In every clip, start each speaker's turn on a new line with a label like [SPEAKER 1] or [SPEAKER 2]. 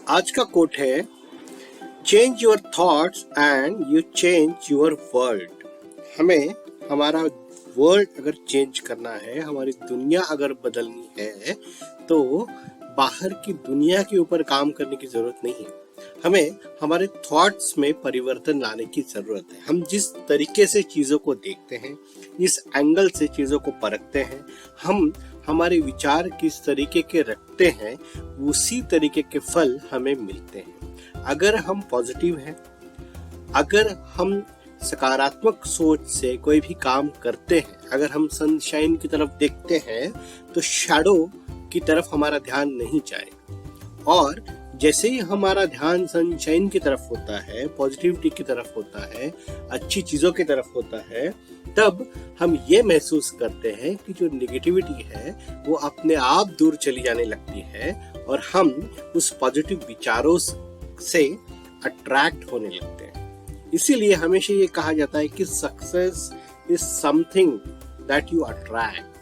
[SPEAKER 1] आज का कोट है, change your thoughts and you change your world. हमें हमारा वर्ल्ड अगर चेंज करना है, हमारी दुनिया अगर बदलनी है, तो बाहर की दुनिया के ऊपर काम करने की जरूरत नहीं है। हमें हमारे थॉट्स में परिवर्तन लाने की जरूरत है। हम जिस तरीके से चीजों को देखते हैं, जिस एंगल से चीजों को परखते हैं, हम हमारे विचार किस तरीके के रखते हैं, उसी तरीके के फल हमें मिलते हैं। अगर हम पॉजिटिव हैं, अगर हम सकारात्मक सोच से कोई भी काम करते हैं, अगर हम सनशाइन की तरफ देखते हैं, तो शैडो की तरफ हमारा ध्यान नहीं जाएगा। और जैसे ही हमारा ध्यान सनशाइन की तरफ होता है, पॉजिटिविटी की तरफ होता है, अच्छी चीजों की तरफ होता है, तब हम ये महसूस करते हैं कि जो नेगेटिविटी है वो अपने आप दूर चली जाने लगती है और हम उस पॉजिटिव विचारों से अट्रैक्ट होने लगते हैं। इसीलिए हमेशा ये कहा जाता है कि success is something that you attract,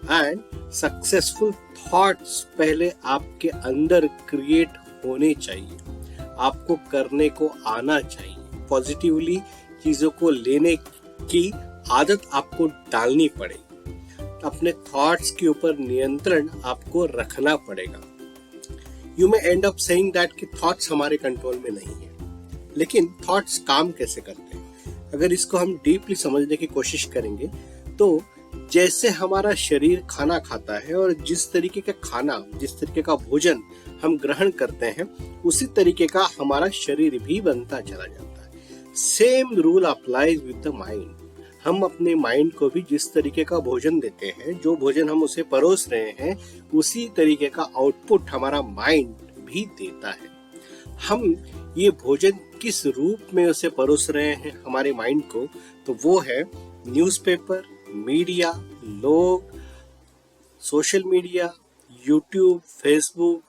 [SPEAKER 1] and successful thoughts पहले आपके अंदर क्रिएट होने चाहिए, आपको करने को आना चाहिए। पॉजिटिवली चीजों को लेने की आदत आपको डालनी पड़ेगी। अपने थॉट्स के ऊपर नियंत्रण आपको रखना पड़ेगा। You may and up saying that कि थॉट्स हमारे कंट्रोल में नहीं है, लेकिन थॉट्स काम कैसे करते हैं, अगर इसको हम डीपली समझने की कोशिश करेंगे तो जैसे हमारा शरीर खाना खाता है और जिस तरीके का खाना, जिस तरीके का भोजन हम ग्रहण करते हैं, उसी तरीके का हमारा शरीर भी बनता चला जाता है। Same rule applies with the mind. हम अपने माइंड को भी जिस तरीके का भोजन देते हैं, जो भोजन हम उसे परोस रहे हैं, उसी तरीके का आउटपुट हमारा माइंड भी देता है। हम ये भोजन किस रूप में उसे परोस रहे हैं हमारे माइंड को, तो वो है न्यूज़पेपर, मीडिया, लोग, सोशल मीडिया, यूट्यूब, फेसबुक,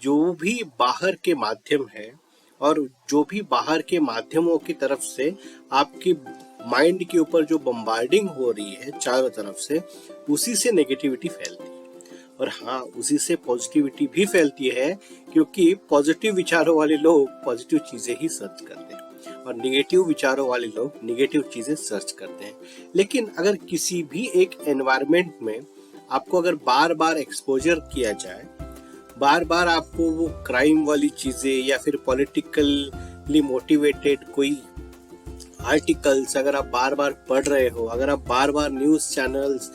[SPEAKER 1] जो भी बाहर के माध्यम है और जो भी बाहर के माध्यमों की तरफ से आपकी माइंड के ऊपर जो बम्बार्डिंग हो रही है चारों तरफ से, उसी से नेगेटिविटी फैलती है। और हाँ, उसी से पॉजिटिविटी भी फैलती है, क्योंकि पॉजिटिव विचारों वाले लोग पॉजिटिव चीजें ही सर्च करते हैं और निगेटिव विचारों वाले लोग निगेटिव चीजें सर्च करते हैं। लेकिन अगर किसी भी एक एनवायरनमेंट में आपको अगर बार बार एक्सपोजर किया जाए, बार बार आपको वो क्राइम वाली चीजें या फिर पॉलिटिकली मोटिवेटेड कोई आर्टिकल्स अगर आप बार बार पढ़ रहे हो, अगर आप बार बार न्यूज चैनल्स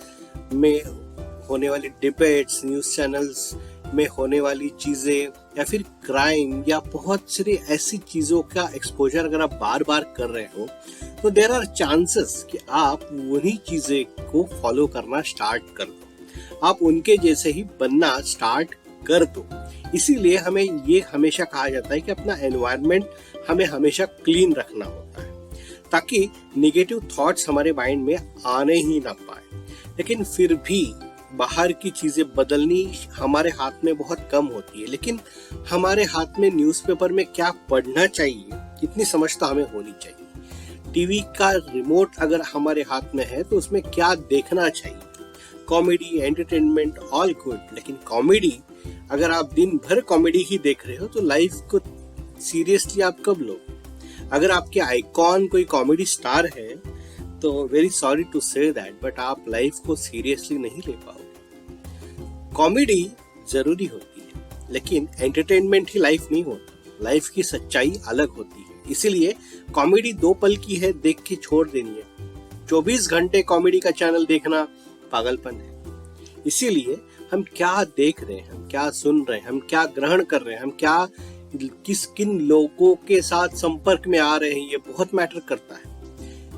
[SPEAKER 1] में होने वाली डिबेट्स, न्यूज चैनल्स में होने वाली चीजें या फिर क्राइम या बहुत सारी ऐसी चीजों का एक्सपोजर अगर आप बार बार कर रहे हो, तो देयर आर चांसेस कि आप वही चीजें को फॉलो करना स्टार्ट कर दो, आप उनके जैसे ही बनना स्टार्ट कर दो। इसीलिए हमें ये हमेशा कहा जाता है कि अपना एनवायरनमेंट हमें हमेशा क्लीन रखना होता है, ताकि नेगेटिव थॉट्स हमारे माइंड में आने ही ना पाए। लेकिन फिर भी बाहर की चीजें बदलनी हमारे हाथ में बहुत कम होती है, लेकिन हमारे हाथ में न्यूज़पेपर में क्या पढ़ना चाहिए, इतनी समझ तो हमें होनी चाहिए। टीवी का रिमोट अगर हमारे हाथ में है तो उसमें क्या देखना चाहिए। कॉमेडी, एंटरटेनमेंट, ऑल गुड, लेकिन कॉमेडी अगर आप दिन भर कॉमेडी ही देख रहे हो तो लाइफ को सीरियसली आप कब लोगे। अगर आपके आइकॉन कोई कॉमेडी स्टार है तो very sorry to say that, but आप लाइफ को सीरियसली नहीं ले पाओगे। कॉमेडी जरूरी होती है, लेकिन एंटरटेनमेंट ही लाइफ नहीं होता। लाइफ की सच्चाई अलग होती है। इसीलिए कॉमेडी 2 पल की है, देख के छोड़ देनी है। 24 घंटे कॉमेडी का चैनल देखना पागलपन है। इसीलिए हम क्या देख रहे हैं, हम क्या सुन रहे हैं, हम क्या ग्रहण कर रहे हैं, हम क्या किन लोगों के साथ संपर्क में आ रहे हैं, ये बहुत मैटर करता है।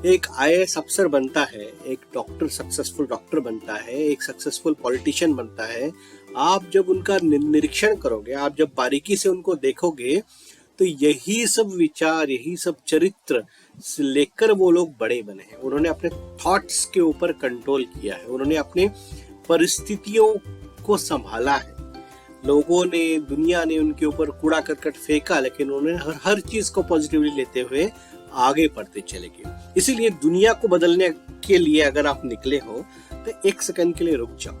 [SPEAKER 1] एक IAS अफसर बनता है, एक डॉक्टर सक्सेसफुल डॉक्टर बनता है, एक सक्सेसफुल पॉलिटिशियन बनता है। आप जब उनका निरीक्षण करोगे, आप जब बारीकी से उनको देखोगे, तो यही सब विचार, यही सब चरित्र लेकर वो लोग बड़े बने हैं। उन्होंने अपने थॉट्स के ऊपर कंट्रोल किया है, उन्होंने अपने परिस्थितियों को संभाला है। लोगों ने, दुनिया ने उनके ऊपर कूड़ा करकट फेंका, लेकिन उन्होंने हर चीज को पॉजिटिवली लेते हुए आगे बढ़ते चले गए। इसीलिए दुनिया को बदलने के लिए अगर आप निकले हो तो 1 सेकंड के लिए रुक जाओ,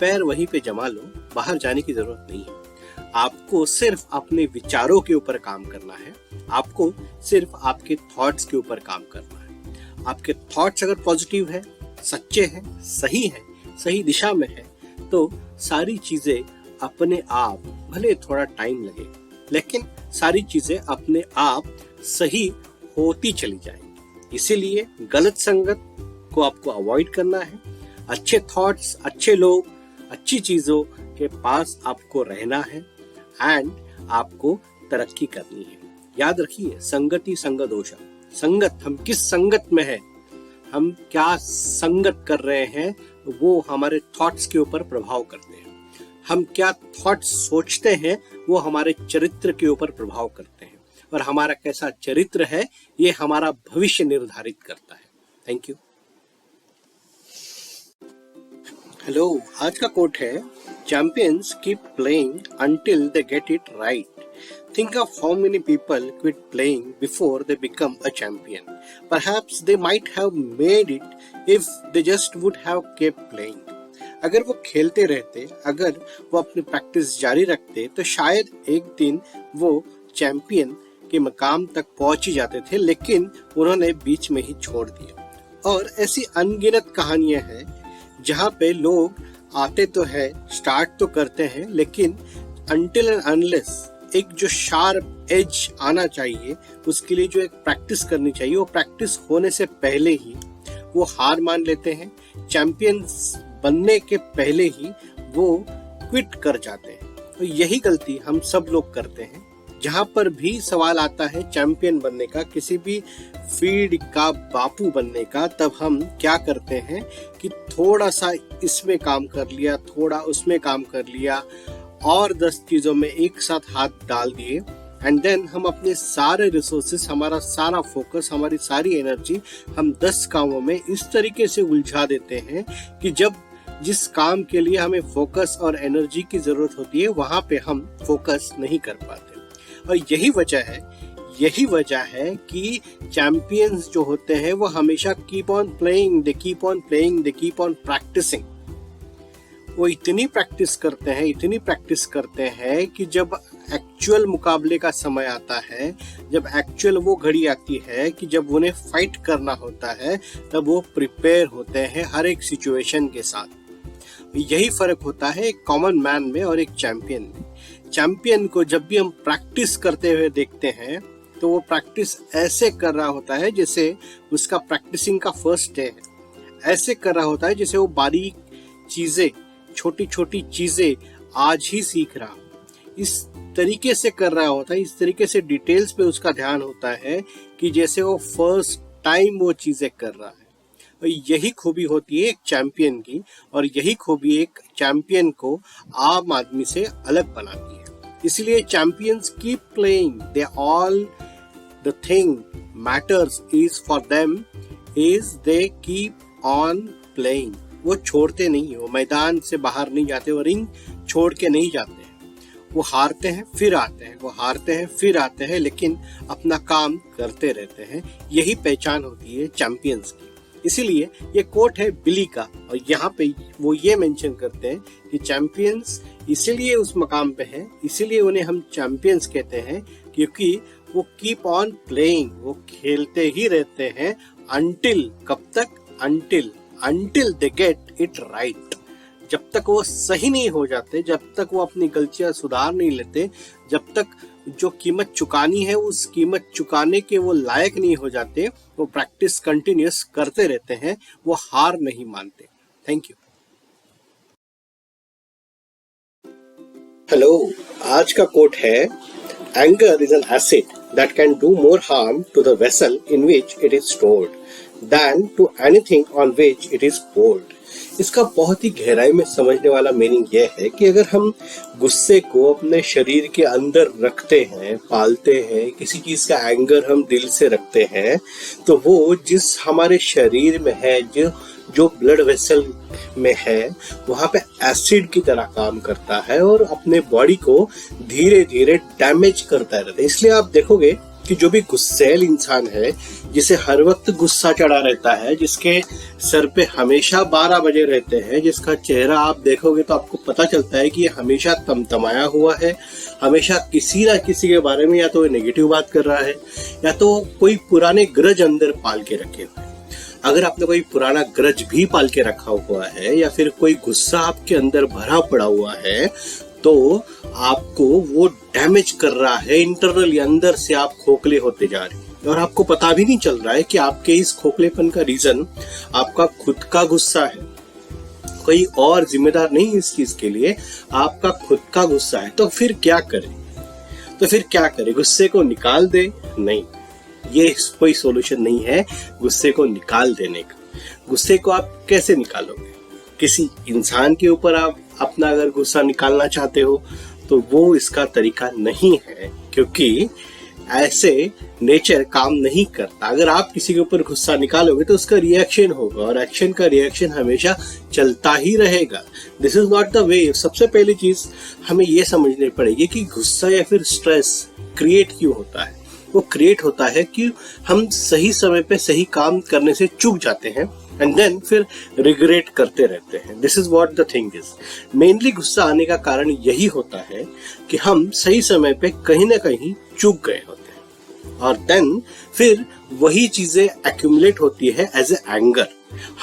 [SPEAKER 1] पैर वहीं पे जमा लो, बाहर जाने की जरूरत नहीं है। आपको सिर्फ अपने विचारों के ऊपर काम करना है, आपको सिर्फ आपके थॉट्स के ऊपर काम करना है। आपके थॉट्स अगर पॉजिटिव है, सच्चे हैं, सही दिशा में है, तो सारी चीजें अपने आप, भले थोड़ा टाइम लगे, लेकिन सारी चीजें अपने आप सही होती चली जाएंगी। इसीलिए गलत संगत को आपको अवॉइड करना है, अच्छे थॉट्स, अच्छे लोग, अच्छी चीजों के पास आपको रहना है एंड आपको तरक्की करनी है। याद रखिए, संगति संगदोषा। संगत, हम किस संगत में है, हम क्या संगत कर रहे हैं, वो हमारे थॉट्स के ऊपर प्रभाव करते हैं। हम क्या थॉट्स सोचते हैं, वो हमारे चरित्र के ऊपर प्रभाव करते हैं, और हमारा कैसा चरित्र है ये हमारा भविष्य निर्धारित करता है। Thank you. हेलो, आज का कोट है, champions keep playing until they get it right. Think of how many people quit playing before they become a champion. Perhaps they might have made it if they just would have kept playing. अगर वो खेलते रहते, अगर वो अपनी practice जारी रखते, तो शायद एक दिन वो चैंपियन के मकाम तक पहुंच ही जाते थे, लेकिन उन्होंने बीच में ही छोड़ दिया। और ऐसी अनगिनत कहानियां हैं जहाँ पे लोग आते तो है, स्टार्ट तो करते हैं, लेकिन until and unless एक जो शार्प एज आना चाहिए, उसके लिए जो एक प्रैक्टिस करनी चाहिए, वो प्रैक्टिस होने से पहले ही वो हार मान लेते हैं। चैंपियंस बनने के पहले ही वो क्विट कर जाते हैं। तो यही गलती हम सब लोग करते हैं। जहां पर भी सवाल आता है चैंपियन बनने का, किसी भी फील्ड का बापू बनने का, तब हम क्या करते हैं कि थोड़ा सा इसमें काम कर लिया, थोड़ा उसमें काम कर लिया, और 10 चीजों में एक साथ हाथ डाल दिए, एंड देन हम अपने सारे रिसोर्सेस, हमारा सारा फोकस, हमारी सारी एनर्जी हम 10 कामों में इस तरीके से उलझा देते हैं कि जब जिस काम के लिए हमें फोकस और एनर्जी की जरूरत होती है, वहां पे हम फोकस नहीं कर पाते। और यही वजह है कि चैंपियंस जो होते हैं वो हमेशा keep on playing, they keep on practising. वो इतनी प्रैक्टिस करते हैं कि जब एक्चुअल मुकाबले का समय आता है, जब एक्चुअल वो घड़ी आती है कि जब उन्हें फाइट करना होता है, तब वो प्रिपेयर होते हैं हर एक सिचुएशन के साथ। यही फर्क होता है एक कॉमन मैन में और एक चैंपियन में। चैंपियन को जब भी हम प्रैक्टिस करते हुए देखते हैं, तो वो प्रैक्टिस ऐसे कर रहा होता है जैसे उसका प्रैक्टिसिंग का फर्स्ट डे है। ऐसे कर रहा होता है जैसे वो बारीक चीजें, छोटी छोटी चीजें आज ही सीख रहा, इस तरीके से कर रहा होता है, इस तरीके से डिटेल्स पे उसका ध्यान होता है कि जैसे वो फर्स्ट टाइम वो चीजें कर रहा है। और यही खूबी होती है एक चैंपियन की, और यही खूबी एक चैंपियन को आम आदमी से अलग बनाती है। इसलिए champions keep playing, they all the thing matters is for them is they keep on playing. वो छोड़ते नहीं, वो मैदान से बाहर नहीं जाते, वो रिंग छोड़ के नहीं जाते हैं। वो हारते हैं फिर आते हैं, वो हारते हैं फिर आते हैं, लेकिन अपना काम करते रहते हैं। यही पहचान होती है चैंपियंस की। इसीलिए ये कोट है बिली का, और यहाँ पे वो ये मेंशन करते हैं कि चैंपियंस इसीलिए उस मकाम पे हैं, इसीलिए उन्हें हम चैंपियंस कहते हैं, क्योंकि वो कीप ऑन प्लेइंग, वो खेलते ही रहते हैं अंटिल, कब तक, until they get it right. जब तक वो सही नहीं हो जाते, जब तक वो अपनी गलतियां सुधार नहीं लेते, जब तक जो कीमत चुकानी है उस कीमत चुकाने के वो लायक नहीं हो जाते, वो प्रैक्टिस कंटिन्यूस करते रहते हैं, वो हार नहीं मानते। Thank you. हेलो, आज का कोट है, anger is an acid that can do more harm to the vessel in which it is stored than to anything on which it is poured. इसका बहुत ही गहराई में समझने वाला मीनिंग यह है कि अगर हम गुस्से को अपने शरीर के अंदर रखते हैं, पालते हैं, किसी चीज का एंगर हम दिल से रखते हैं, तो वो जिस हमारे शरीर में है, जो ब्लड वेसल में है, वहां पे एसिड की तरह काम करता है और अपने बॉडी को धीरे धीरे डैमेज करता रहता है। इसलिए आप देखोगे कि जो भी गुस्सैल इंसान है, जिसे हर वक्त गुस्सा चढ़ा रहता है, जिसके सर पे हमेशा 12 बजे रहते हैं, जिसका चेहरा आप देखोगे तो आपको पता चलता है कि ये हमेशा तमतमाया हुआ है, हमेशा किसी ना किसी के बारे में या तो नेगेटिव बात कर रहा है या तो कोई पुराने ग्रज अंदर पाल के रखे हुए हैं। अगर आपने कोई पुराना ग्रज भी पाल के रखा हुआ है या फिर कोई गुस्सा आपके अंदर भरा पड़ा हुआ है, तो आपको वो डैमेज कर रहा है इंटरनली, अंदर से आप खोखले होते जा रहे हैं और आपको पता भी नहीं चल रहा है कि आपके इस खोखलेपन का रीजन आपका खुद का गुस्सा है। कोई और जिम्मेदार नहीं इस चीज के लिए, आपका खुद का गुस्सा है। तो फिर क्या करें? गुस्से को निकाल दे? नहीं, ये कोई सॉल्यूशन नहीं है गुस्से को निकाल देने का। गुस्से को आप कैसे निकालोगे? किसी इंसान के ऊपर आप अपना अगर गुस्सा निकालना चाहते हो तो वो इसका तरीका नहीं है, क्योंकि ऐसे नेचर काम नहीं करता। अगर आप किसी के ऊपर गुस्सा निकालोगे तो उसका रिएक्शन होगा और एक्शन का रिएक्शन हमेशा चलता ही रहेगा। This is not the way. सबसे पहली चीज हमें ये समझनी पड़ेगी कि गुस्सा या फिर स्ट्रेस क्रिएट क्यों होता है। वो क्रिएट होता है कि हम सही समय पे सही काम करने से चूक जाते हैं एंड देन फिर रिग्रेट करते रहते हैं। This is what the thing is. Mainly गुस्सा आने का कारण यही होता है कि हम सही समय पे कहीं ना कहीं चूक गए होते हैं और देन फिर वही चीजें एक्यूमुलेट होती है एज ए एंगर।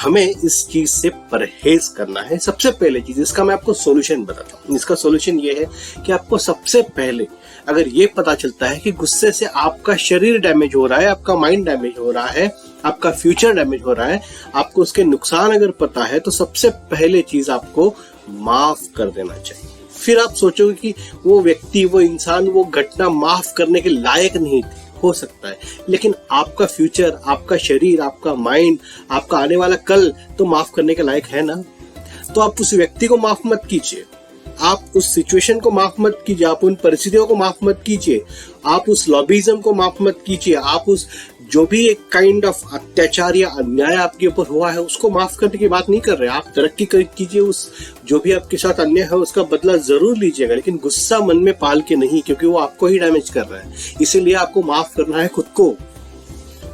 [SPEAKER 1] हमें इस चीज से परहेज करना है। सबसे पहले चीज, इसका मैं आपको सॉल्यूशन बताता हूँ। इसका सॉल्यूशन ये है कि आपको सबसे पहले अगर ये पता चलता है कि गुस्से से आपका शरीर डैमेज हो रहा है, आपका माइंड डैमेज हो रहा है, आपका फ्यूचर डैमेज हो रहा है, आपको उसके नुकसान अगर पता है, तो सबसे पहले चीज आपको माफ कर देना चाहिए। फिर आप सोचोगे कि वो व्यक्ति, वो इंसान, वो घटना माफ करने के लायक नहीं थी। हो सकता है, लेकिन आपका फ्यूचर, आपका शरीर, आपका माइंड, आपका आने वाला कल तो माफ करने के लायक है ना। तो आप उस व्यक्ति को माफ मत कीजिए, आप उस सिचुएशन को माफ मत कीजिए, आप उन परिस्थितियों को माफ मत कीजिए, आप उस लॉबिज्म को माफ मत कीजिए, आप उस जो भी एक काइंड ऑफ अत्याचार या अन्याय आपके ऊपर हुआ है उसको माफ करने की बात नहीं कर रहे। आप तरक्की कीजिए, उस जो भी आपके साथ अन्याय है उसका बदला जरूर लीजिएगा, लेकिन गुस्सा मन में पाल के नहीं, क्योंकि वो आपको ही डैमेज कर रहा है। इसीलिए आपको माफ करना है खुद को।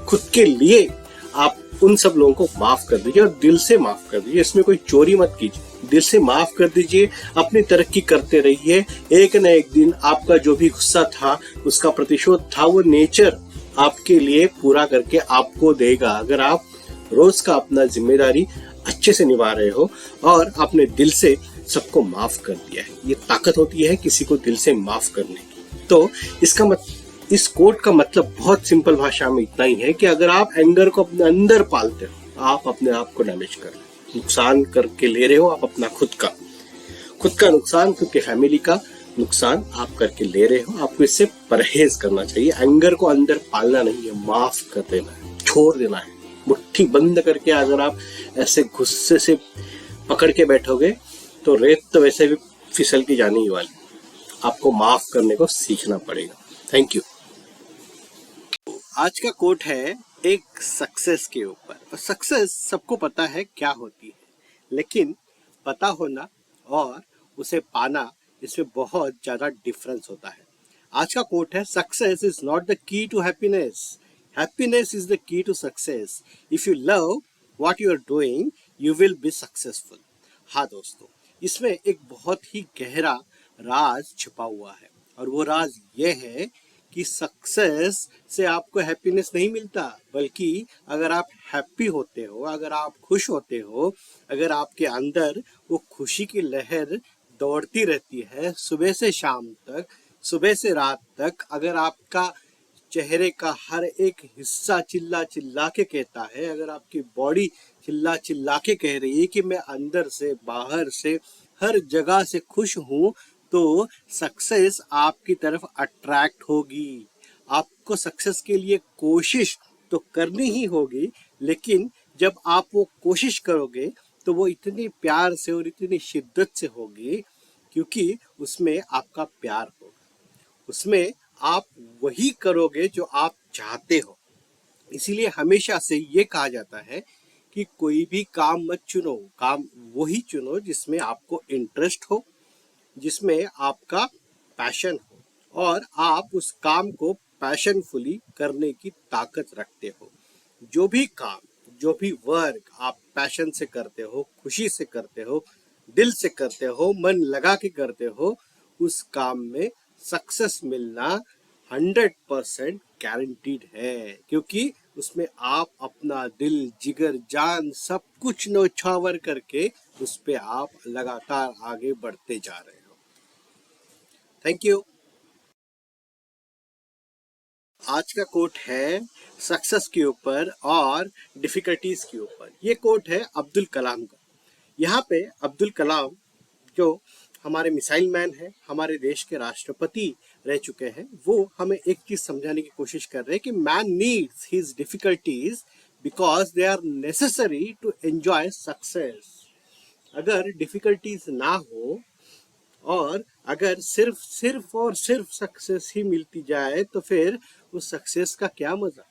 [SPEAKER 1] खुद के लिए आप उन सब लोगों को माफ कर दीजिए और दिल से माफ कर दीजिए। इसमें कोई चोरी मत कीजिए, दिल से माफ कर दीजिए। अपनी तरक्की करते रहिए। एक न एक दिन आपका जो भी गुस्सा था, उसका प्रतिशोध था, वो नेचर आपके लिए पूरा करके आपको देगा, अगर आप रोज का अपना जिम्मेदारी अच्छे से निभा रहे हो और अपने दिल से सबको माफ कर दिया है। ये ताकत होती है किसी को दिल से माफ करने की। तो इसका इस कोट का मतलब बहुत सिंपल भाषा में इतना ही है कि अगर आप एंगर को अपने अंदर पालते हो, आप अपने आप को डैमेज कर रहे हो, नुकसान करके ले रहे हो आप अपना खुद का नुकसान, खुद के फैमिली का नुकसान आप करके ले रहे हो। आपको इससे परहेज करना चाहिए। एंगर को अंदर पालना नहीं है, माफ कर देना है, छोड़ देना है। मुट्ठी बंद करके अगर आप ऐसे गुस्से से पकड़ के बैठोगे तो रेत तो वैसे भी फिसल के जाने ही वाली। आपको माफ करने को सीखना पड़ेगा। Thank you. आज का कोट है एक सक्सेस के ऊपर। और सक्सेस सबको पता है क्या होती है, लेकिन पता होना और उसे पाना, इसमें बहुत ज्यादा डिफरेंस होता है। आज का कोट है, success is not the key to happiness, happiness is the key to success. If you love what you are doing you will be successful. हाँ दोस्तों, इसमें एक बहुत ही गहरा राज छिपा हुआ है और वो राज ये है कि सक्सेस से आपको हैप्पीनेस नहीं मिलता, बल्कि अगर आप हैप्पी होते हो, अगर आप खुश होते हो, अगर आपके अंदर वो खुशी की लहर दौड़ती रहती है सुबह से शाम तक, सुबह से रात तक, अगर आपका चेहरे का हर एक हिस्सा चिल्ला चिल्ला के कहता है, अगर आपकी बॉडी चिल्ला चिल्ला के कह रही है कि मैं अंदर से बाहर से हर जगह से खुश हूँ, तो सक्सेस आपकी तरफ अट्रैक्ट होगी। आपको सक्सेस के लिए कोशिश तो करनी ही होगी, लेकिन जब आप वो कोशिश करोगे तो वो इतनी प्यार से और इतनी शिद्दत से होगी क्योंकि उसमें आपका प्यार होगा, उसमें आप वही करोगे जो आप चाहते हो। इसीलिए हमेशा से ये कहा जाता है कि कोई भी काम मत चुनो, काम वही चुनो जिसमें आपको इंटरेस्ट हो, जिसमें आपका पैशन हो और आप उस काम को पैशनफुली करने की ताकत रखते हो। जो भी काम, जो भी वर्क आप पैशन से करते हो, खुशी से करते हो, दिल से करते हो, मन लगा के करते हो, उस काम में सक्सेस मिलना 100% गारंटीड है, क्योंकि उसमें आप अपना दिल, जिगर, जान सब कुछ न्योछावर करके उस पे आप लगातार आगे बढ़ते जा रहे हो। Thank you. आज का कोट है सक्सेस के ऊपर और डिफिकल्टीज के ऊपर। ये कोट है अब्दुल कलाम का। यहाँ पे अब्दुल कलाम जो हमारे मिसाइल मैन है, हमारे देश के राष्ट्रपति रह चुके हैं, वो हमें एक चीज समझाने की कोशिश कर रहे हैं कि man needs his difficulties because they are necessary to enjoy success. अगर डिफिकल्टीज ना हो और अगर सिर्फ सिर्फ और सिर्फ सक्सेस ही मिलती जाए तो फिर उस सक्सेस का क्या मजा।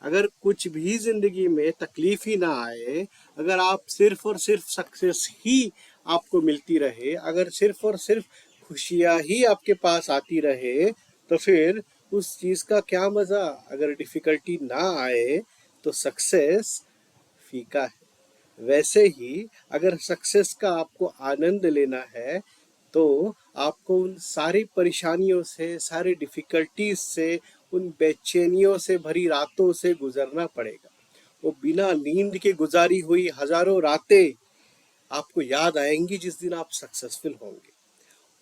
[SPEAKER 1] अगर कुछ भी जिंदगी में तकलीफ ही ना आए, अगर आप सिर्फ और सिर्फ सक्सेस ही आपको मिलती रहे, अगर सिर्फ और सिर्फ खुशियां ही आपके पास आती रहे, तो फिर उस चीज का क्या मजा। अगर डिफिकल्टी ना आए तो सक्सेस फीका है। वैसे ही अगर सक्सेस का आपको आनंद लेना है तो आपको उन सारी परेशानियों से, सारी डिफिकल्टीज से, उन बेचैनियों से भरी रातों से गुजरना पड़ेगा। वो बिना नींद के गुजारी हुई हजारों रातें आपको याद आएंगी जिस दिन आप सक्सेसफुल होंगे।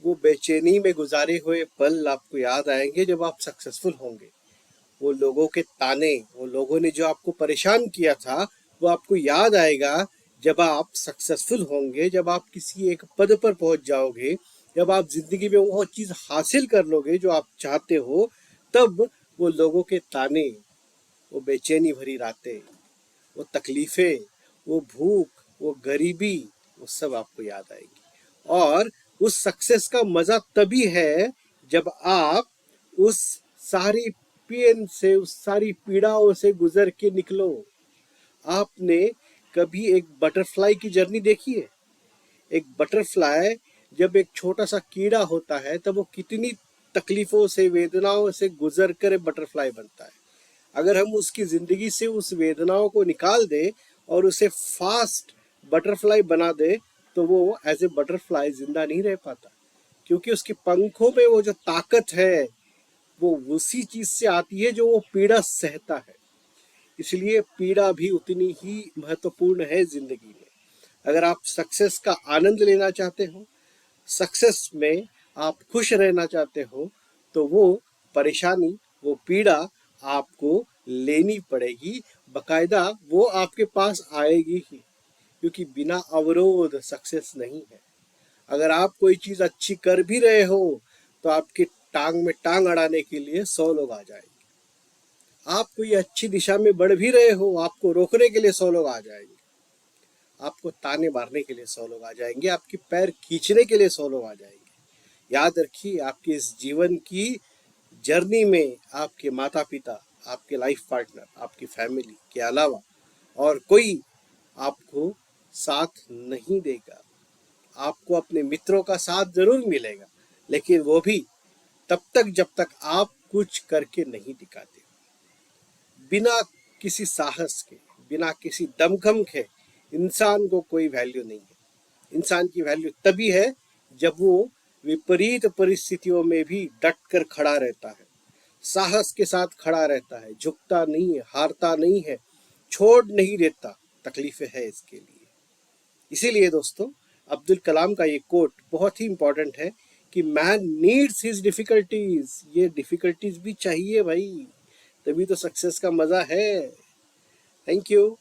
[SPEAKER 1] वो बेचैनी में गुजारे हुए पल आपको याद आएंगे जब आप सक्सेसफुल होंगे। वो लोगों के ताने, वो लोगों ने जो आपको परेशान किया था, वो आपको याद आएगा जब आप सक्सेसफुल होंगे, जब आप किसी एक पद पर पहुंच जाओगे, जब आप जिंदगी में वो चीज हासिल कर लोगे जो आप चाहते हो। तब वो लोगों के ताने, वो बेचैनी भरी रातें, वो तकलीफें, वो भूख, वो गरीबी, वो सब आपको याद आएगी। और उस सक्सेस का मजा तभी है जब आप उस सारी पेन से, उस सारी पीड़ाओं से गुजर के निकलो। आपने कभी एक बटरफ्लाई की जर्नी देखी है? एक बटरफ्लाई जब एक छोटा सा कीड़ा होता है तब वो कितनी तकलीफों से, वेदनाओं से गुजर कर बटरफ्लाई बनता है। अगर हम उसकी जिंदगी से उस वेदनाओं को निकाल दें और उसे फास्ट बटरफ्लाई बना दे तो वो एज ए बटरफ्लाई जिंदा नहीं रह पाता, क्योंकि उसके पंखों में वो जो ताकत है वो उसी चीज से आती है जो वो पीड़ा सहता है। इसलिए पीड़ा भी उतनी ही महत्वपूर्ण है जिंदगी में। अगर आप सक्सेस का आनंद लेना चाहते हो, सक्सेस में आप खुश रहना चाहते हो, तो वो परेशानी, वो पीड़ा आपको लेनी पड़ेगी। बकायदा वो आपके पास आएगी ही, क्योंकि बिना अवरोध सक्सेस नहीं है। अगर आप कोई चीज अच्छी कर भी रहे हो तो आपकी टांग में टांग अड़ाने के लिए 100 लोग आ जाएंगे। आप कोई अच्छी दिशा में बढ़ भी रहे हो, आपको रोकने के लिए 100 लोग आ जाएंगे। आपको ताने मारने के लिए 100 लोग आ जाएंगे, आपके पैर खींचने के लिए 100 लोग आ जाएंगे। याद रखिए, आपकी इस जीवन की जर्नी में आपके माता पिता, आपके लाइफ पार्टनर, आपकी फैमिली के अलावा और कोई आपको साथ नहीं देगा। आपको अपने मित्रों का साथ जरूर मिलेगा, लेकिन वो भी तब तक जब तक आप कुछ करके नहीं दिखाते। बिना किसी साहस के, बिना किसी दमखम के इंसान को कोई वैल्यू नहीं है। इंसान की वैल्यू तभी है जब वो विपरीत परिस्थितियों में भी डट कर खड़ा रहता है, साहस के साथ खड़ा रहता है, झुकता नहीं है, हारता नहीं है, छोड़ नहीं देता। तकलीफें है इसके लिए। इसीलिए दोस्तों, अब्दुल कलाम का ये कोट बहुत ही इंपॉर्टेंट है कि मैन नीड्स हिज डिफिकल्टीज। ये डिफिकल्टीज भी चाहिए भाई, तभी तो सक्सेस का मजा है। Thank you.